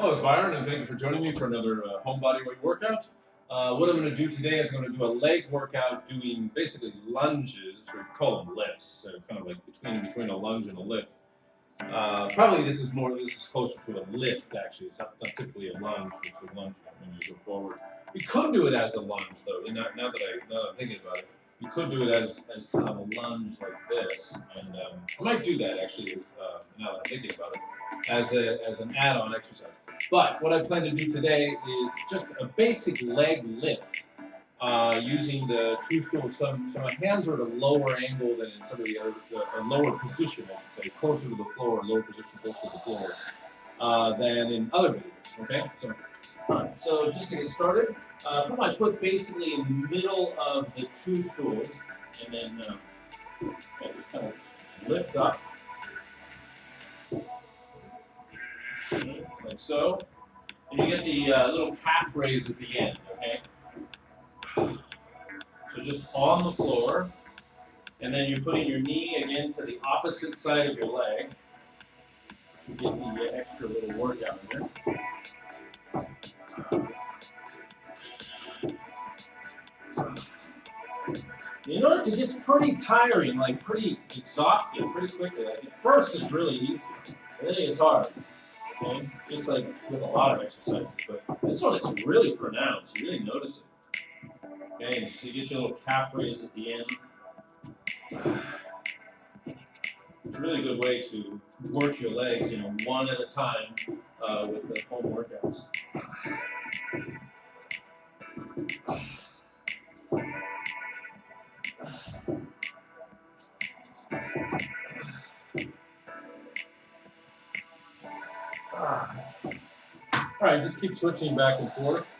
Hello, it's Byron, and thank you for joining me for another home body weight workout. What I'm going to do today is I'm going to do a leg workout doing basically lunges, or we call them lifts, so kind of like between a lunge and a lift. Probably this is closer to a lift actually. It's not typically a lunge. It's a lunge when you go forward. You could do it as a lunge though. Now that I'm thinking about it, you could do it as kind of a lunge like this, and I might do that actually. Now that I'm thinking about it, as an add-on exercise. But what I plan to do today is just a basic leg lift using the two stools. So my hands are at a lower angle than in some of the other, a lower position, I should say, closer to the floor, lower position closer to the floor than in other videos. Okay, so all right. So just to get started, put my foot basically in the middle of the two stools, and then just kind of lift up, like so. And you get the little calf raise at the end. Okay. So just on the floor, and then you're putting your knee again to the opposite side of your leg to get the extra little workout in there. You notice it gets pretty tiring, like pretty exhausting pretty quickly. Like at first it's really easy, and then it's hard. Okay? Just like with a lot of exercises. But this one it's really pronounced. You really notice it. Okay, so you get your little calf raise at the end. It's a really good way to work your legs, one at a time with the home workouts. All right, just keep switching back and forth.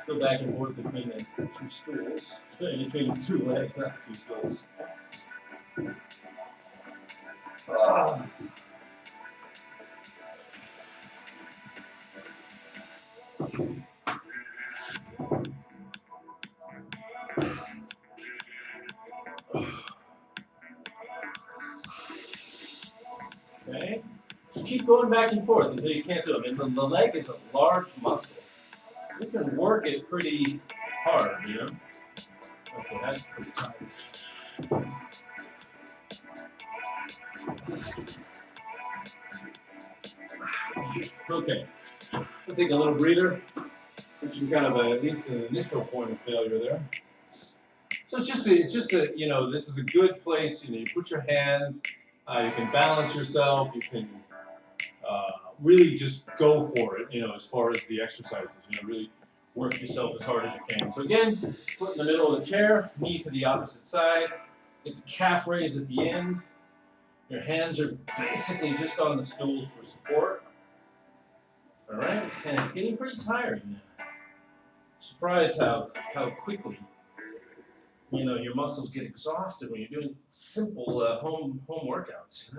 Go back and forth between the two stools, between the two legs, not two stools. Okay, just keep going back and forth until you can't do it. And the leg is a large muscle. You can work it pretty hard, Okay, that's pretty tight. Okay, we'll take a little breather, which is kind of at least an initial point of failure there. So it's just this is a good place. You put your hands, you can balance yourself, you can really just go for it. As far as the exercises, really work yourself as hard as you can. So again, foot in the middle of the chair, knee to the opposite side, get the calf raise at the end. Your hands are basically just on the stools for support. All right, and it's getting pretty tiring now. Surprised how quickly your muscles get exhausted when you're doing simple home workouts.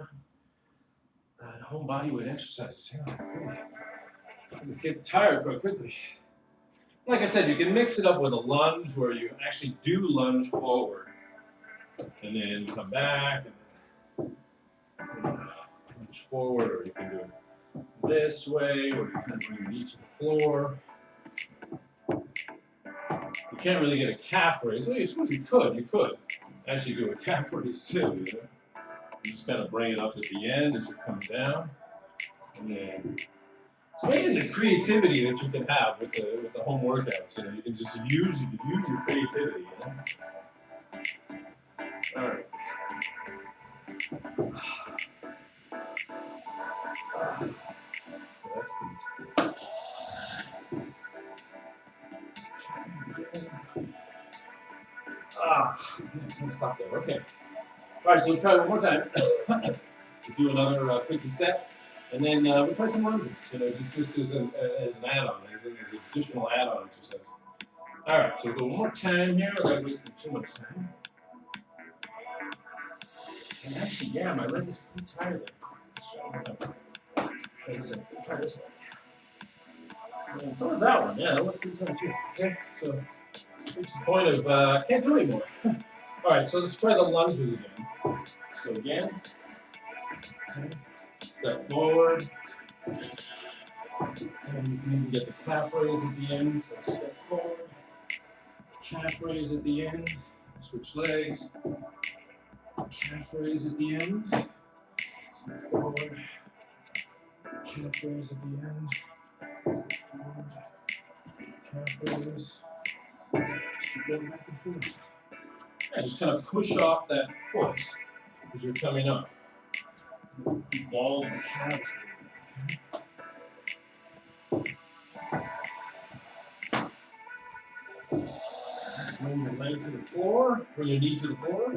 Home body weight exercises. You get tired quite quickly. Like I said, you can mix it up with a lunge where you actually do lunge forward, and then come back and lunge forward, or you can do it this way, or you can bring your knee to the floor. You can't really get a calf raise. Well, I suppose you could. You could actually do a calf raise too. You just kind of bring it up at the end as you come down, and then it's amazing the creativity that you can have with the home workouts. You can just use your creativity. All right. Let's stop there. Okay. All right, so we'll try one more time. We'll do another quick set, and then we'll try some lunges. Just as an add-on, as an additional add-on exercise. All right, so we'll go one more time here without wasting too much time. And actually, yeah, my leg is pretty tired. Let's try this one. And so was that one. Yeah, that was pretty tired too. Okay, so it's the point of I can't do anymore. All right, so let's try the lunges again. So again, step forward, And you can even get the calf raise at the end, so step forward, calf raise at the end, switch legs, calf raise at the end, forward, calf raise at the end, forward, calf raise, keep going back and forth. Yeah, just kind of push off that foot as you're coming up. Evolve the calves. Bring your leg to the floor, bring your knee to the floor.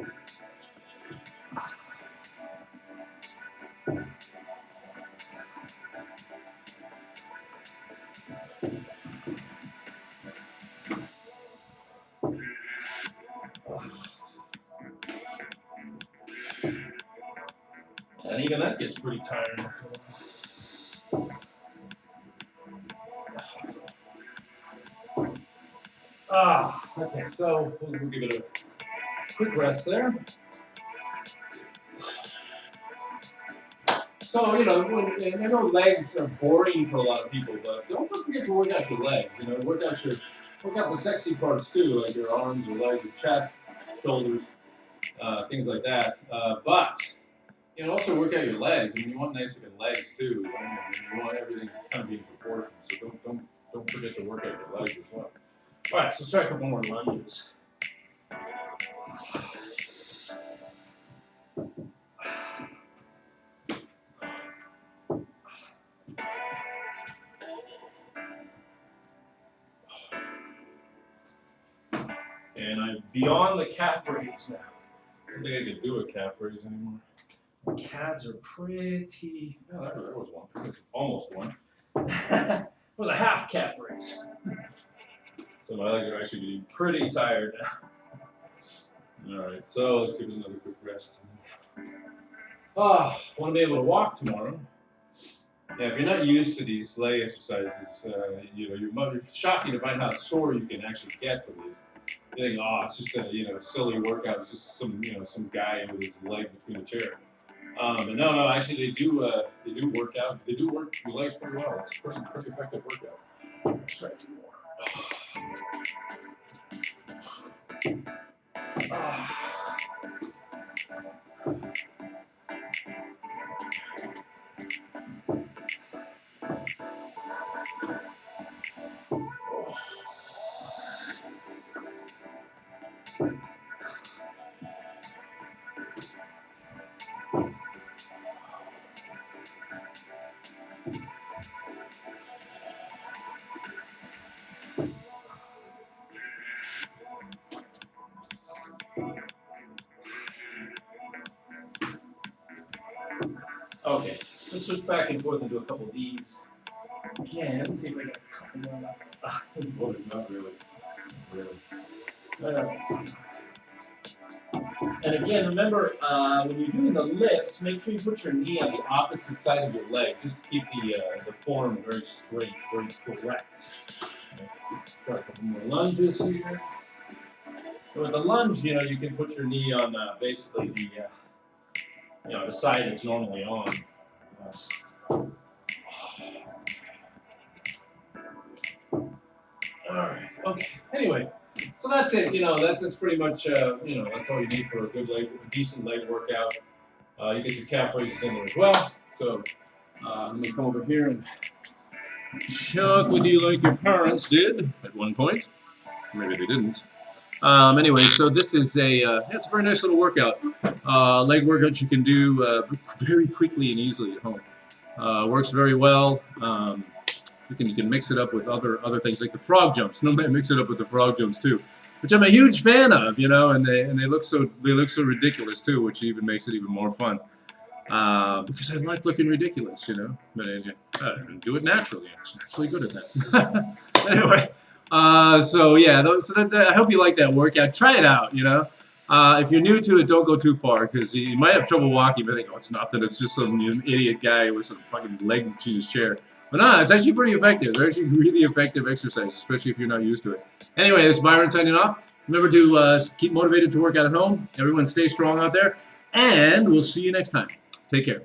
And even that gets pretty tiring. Okay, so we'll give it a quick rest there. So, you know, and I know legs are boring for a lot of people, but don't forget to work out your legs. You know, work out the sexy parts too, like your arms, your legs, your chest, shoulders, things like that. But you know, also work out your legs. I mean, you want nice looking legs too. You want everything kind of be in proportion. So don't forget to work out your legs as well. All right, so let's try a couple more lunges. And I'm beyond the calf raise now. I don't think I can do a calf raise anymore. My calves are pretty. Oh, there was one. There was almost one. It was a half calf raise. So my legs are actually getting pretty tired now. All right, so let's give it another quick rest. Want to be able to walk tomorrow. Yeah, if you're not used to these leg exercises, you know, it's shocking to find how sore you can actually get for these. You think, oh, it's just a silly workout. It's just some guy with his leg between the chair. But no, actually they do work out. They do work your legs pretty well. It's a pretty effective workout. Let's try a few more. Okay, let's switch back and forth and do a couple of these. Again, let's see if I got a couple more left. Not really. And again, remember, when you're doing the lifts, make sure you put your knee on the opposite side of your leg, just to keep the form very straight, very correct. Okay. Try a couple more lunges here. So with the lunge, you can put your knee on basically the side it's normally on. Yes. Alright, okay. Anyway, so that's it. That's pretty much, that's all you need for a decent leg workout. You get your calf raises in there as well. So let me come over here and chug with you like your parents did at one point. Maybe they didn't. Anyway, so this is it's a very nice little workout. Leg workout you can do very quickly and easily at home. Works very well. You can mix it up with other things like the frog jumps. No man, mix it up with the frog jumps too, which I'm a huge fan of. And they look so ridiculous too, which even makes it even more fun. Because I like looking ridiculous, But I do it naturally. I'm just naturally good at that. Anyway. So yeah, I hope you like that workout. Try it out, If you're new to it, don't go too far, because you might have trouble walking, but think, oh, it's nothing. It's just some idiot guy with some fucking leg in his chair. But no, it's actually pretty effective. They're actually really effective exercise, especially if you're not used to it. Anyway, this is Byron signing off. Remember to keep motivated to work out at home. Everyone stay strong out there, and we'll see you next time. Take care.